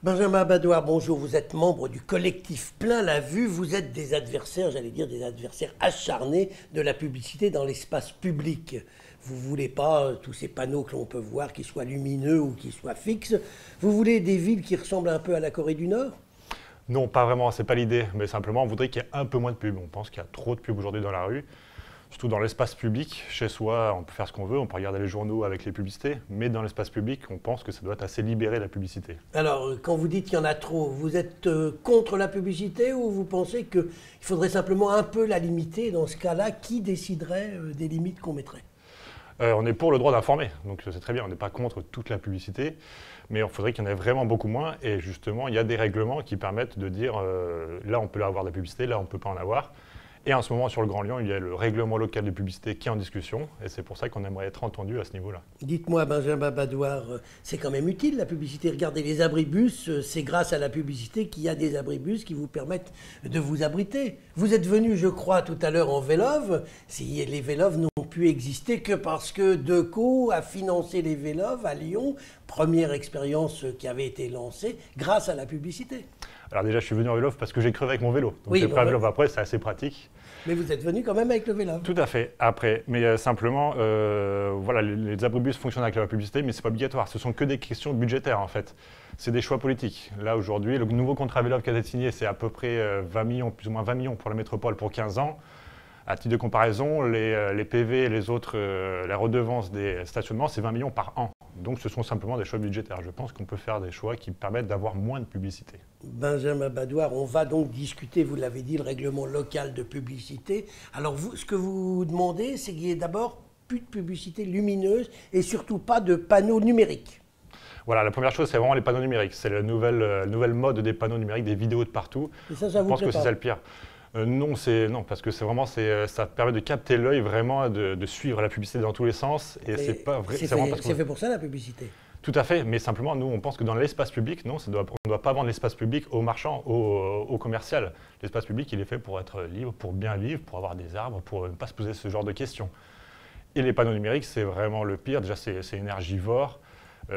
Benjamin Badoir, bonjour. Vous êtes membre du collectif Plein la Vue. Vous êtes des adversaires, j'allais dire des adversaires acharnés de la publicité dans l'espace public. Vous ne voulez pas tous ces panneaux que l'on peut voir, qu'ils soient lumineux ou qu'ils soient fixes. Vous voulez des villes qui ressemblent un peu à la Corée du Nord? Non, pas vraiment, c'est pas l'idée, mais simplement on voudrait qu'il y ait un peu moins de pubs. On pense qu'il y a trop de pubs aujourd'hui dans la rue, surtout dans l'espace public. Chez soi, on peut faire ce qu'on veut, on peut regarder les journaux avec les publicités, mais dans l'espace public, on pense que ça doit être assez libéré la publicité. Alors, quand vous dites qu'il y en a trop, vous êtes contre la publicité ou vous pensez qu'il faudrait simplement un peu la limiter? Dans ce cas-là, qui déciderait des limites qu'on mettrait? On est pour le droit d'informer, donc c'est très bien, on n'est pas contre toute la publicité, mais il faudrait qu'il y en ait vraiment beaucoup moins, et justement, il y a des règlements qui permettent de dire là on peut avoir de la publicité, là on ne peut pas en avoir. Et en ce moment, sur le Grand Lyon, il y a le règlement local de publicité qui est en discussion, et c'est pour ça qu'on aimerait être entendu à ce niveau-là. Dites-moi, Benjamin Badoir, c'est quand même utile la publicité. Regardez les abribus, c'est grâce à la publicité qu'il y a des abribus qui vous permettent de vous abriter. Vous êtes venu, je crois, tout à l'heure en Vélove. Les Véloves n'ont pu exister que parce que Decaux a financé les Véloves à Lyon, première expérience qui avait été lancée grâce à la publicité. Alors déjà, je suis venu en vélo parce que j'ai crevé avec mon vélo. Donc oui, j'ai pris un vélo après, c'est assez pratique. Mais vous êtes venu quand même avec le vélo. Tout à fait, après. Mais simplement, voilà, les abribus fonctionnent avec la publicité, mais ce n'est pas obligatoire. Ce sont que des questions budgétaires, en fait. C'est des choix politiques. Là, aujourd'hui, le nouveau contrat vélo qui a été signé, c'est à peu près 20 millions, plus ou moins 20 millions pour la métropole pour 15 ans. À titre de comparaison, les PV et les autres, la redevance des stationnements, c'est 20 millions par an. Donc ce sont simplement des choix budgétaires. Je pense qu'on peut faire des choix qui permettent d'avoir moins de publicité. Benjamin Badoir, on va donc discuter, vous l'avez dit, le règlement local de publicité. Alors vous, ce que vous demandez, c'est qu'il y ait d'abord plus de publicité lumineuse et surtout pas de panneaux numériques. Voilà, la première chose, c'est vraiment les panneaux numériques. C'est la nouvelle mode des panneaux numériques, des vidéos de partout. Et ça vous Je pense plaît que c'est ça le pire. Non, parce que ça permet de capter l'œil vraiment, de suivre la publicité dans tous les sens. Et c'est pas vrai. C'est fait pour ça la publicité. Tout à fait, mais simplement, nous, on pense que dans l'espace public, non, on ne doit pas vendre l'espace public aux marchands, au commercial. L'espace public, il est fait pour être libre, pour bien vivre, pour avoir des arbres, pour ne pas se poser ce genre de questions. Et les panneaux numériques, c'est vraiment le pire. Déjà, c'est énergivore.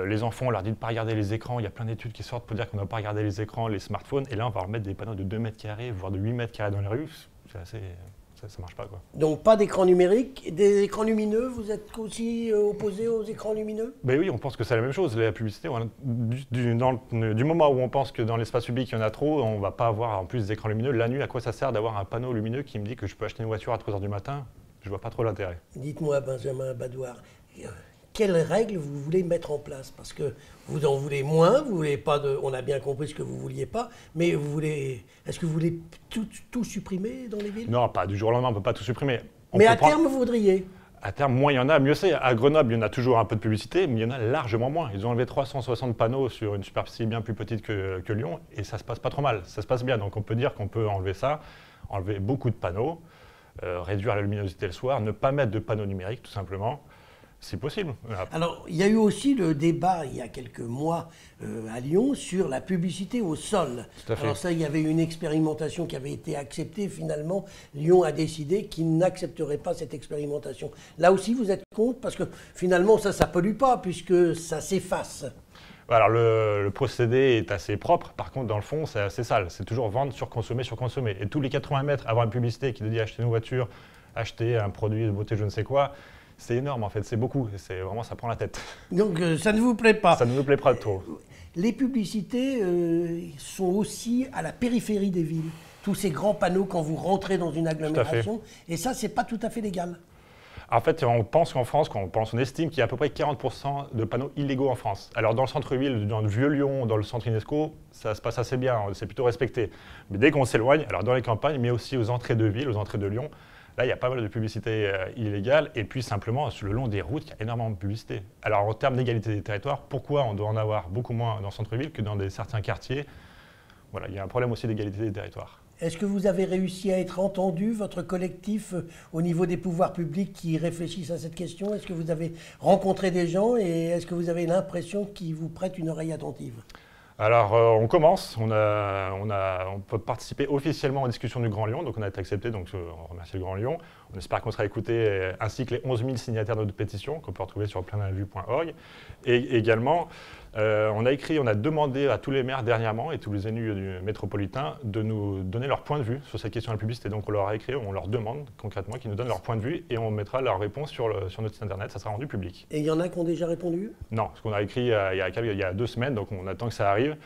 Les enfants, on leur dit de ne pas regarder les écrans. Il y a plein d'études qui sortent pour dire qu'on ne doit pas regarder les écrans, les smartphones. Et là, on va remettre des panneaux de 2 mètres carrés, voire de 8 mètres carrés dans les rues. Ça ne marche pas, quoi. Donc pas d'écran numérique, des écrans lumineux, vous êtes aussi opposé aux écrans lumineux? Ben oui, on pense que c'est la même chose. La publicité, du moment où on pense que dans l'espace public, il y en a trop, on ne va pas avoir en plus des écrans lumineux. La nuit, à quoi ça sert d'avoir un panneau lumineux qui me dit que je peux acheter une voiture à 3 h du matin? Je ne vois pas trop l'intérêt. Dites-moi, Benjamin Badoir, quelles règles vous voulez mettre en place? Parce que vous en voulez moins, vous voulez pas on a bien compris ce que vous vouliez pas, mais est-ce que vous voulez tout supprimer dans les villes? Non, pas du jour au lendemain, on ne peut pas tout supprimer. Mais à terme, vous voudriez? À terme, moins il y en a, mieux c'est. À Grenoble, il y en a toujours un peu de publicité, mais il y en a largement moins. Ils ont enlevé 360 panneaux sur une superficie bien plus petite que Lyon, et ça se passe pas trop mal, ça se passe bien. Donc on peut dire qu'on peut enlever ça, enlever beaucoup de panneaux, réduire la luminosité le soir, ne pas mettre de panneaux numériques, tout simplement. C'est possible. Alors, il y a eu aussi le débat, il y a quelques mois, à Lyon, sur la publicité au sol. Tout à fait. Alors ça, il y avait une expérimentation qui avait été acceptée. Finalement, Lyon a décidé qu'il n'accepterait pas cette expérimentation. Là aussi, vous êtes contre? Parce que finalement, ça ne pollue pas, puisque ça s'efface. Alors, le procédé est assez propre. Par contre, dans le fond, c'est assez sale. C'est toujours vendre, surconsommer, surconsommer. Et tous les 80 mètres, avoir une publicité qui te dit acheter une voiture, acheter un produit de beauté, je ne sais quoi, c'est énorme en fait, c'est beaucoup, vraiment ça prend la tête. Donc ça ne vous plaît pas? Ça ne nous plaît pas trop. Les publicités sont aussi à la périphérie des villes. Tous ces grands panneaux quand vous rentrez dans une agglomération, et ça c'est pas tout à fait légal. En fait, on pense qu'en France, on estime qu'il y a à peu près 40% de panneaux illégaux en France. Alors dans le centre-ville, dans le vieux Lyon, dans le centre UNESCO, ça se passe assez bien, c'est plutôt respecté. Mais dès qu'on s'éloigne, alors dans les campagnes, mais aussi aux entrées de ville, aux entrées de Lyon, là, il y a pas mal de publicité illégale, et puis simplement, sur le long des routes, il y a énormément de publicité. Alors, en termes d'égalité des territoires, pourquoi on doit en avoir beaucoup moins dans le centre-ville que dans certains quartiers? Voilà, il y a un problème aussi d'égalité des territoires. Est-ce que vous avez réussi à être entendu, votre collectif, au niveau des pouvoirs publics qui réfléchissent à cette question? Est-ce que vous avez rencontré des gens, et est-ce que vous avez l'impression qu'ils vous prêtent une oreille attentive? Alors, on commence, on peut participer officiellement aux discussions du Grand Lyon, donc on a été accepté, donc on remercie le Grand Lyon. On espère qu'on sera écouté, ainsi que les 11 000 signataires de notre pétition qu'on peut retrouver sur pleindavue.org. Et également, on a demandé à tous les maires dernièrement et tous les élus du métropolitain de nous donner leur point de vue sur cette question de la publicité. Donc on leur a écrit, on leur demande concrètement qu'ils nous donnent leur point de vue et on mettra leur réponse sur notre site internet, ça sera rendu public. Et il y en a qui ont déjà répondu? Non, parce qu'on a écrit il y a 2 semaines, donc on attend que ça arrive.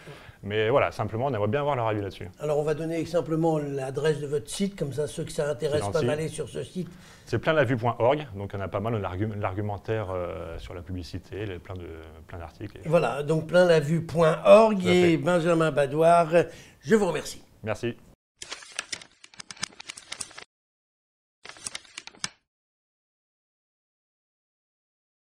Mais voilà, simplement, on aimerait bien avoir leur avis là-dessus. Alors, on va donner simplement l'adresse de votre site, comme ça, ceux que ça intéresse peuvent aller sur ce site. C'est pleindavue.org, donc on a pas mal l'argumentaire sur la publicité, plein d'articles. Voilà, donc pleindavue.org et Benjamin Badouar, je vous remercie. Merci.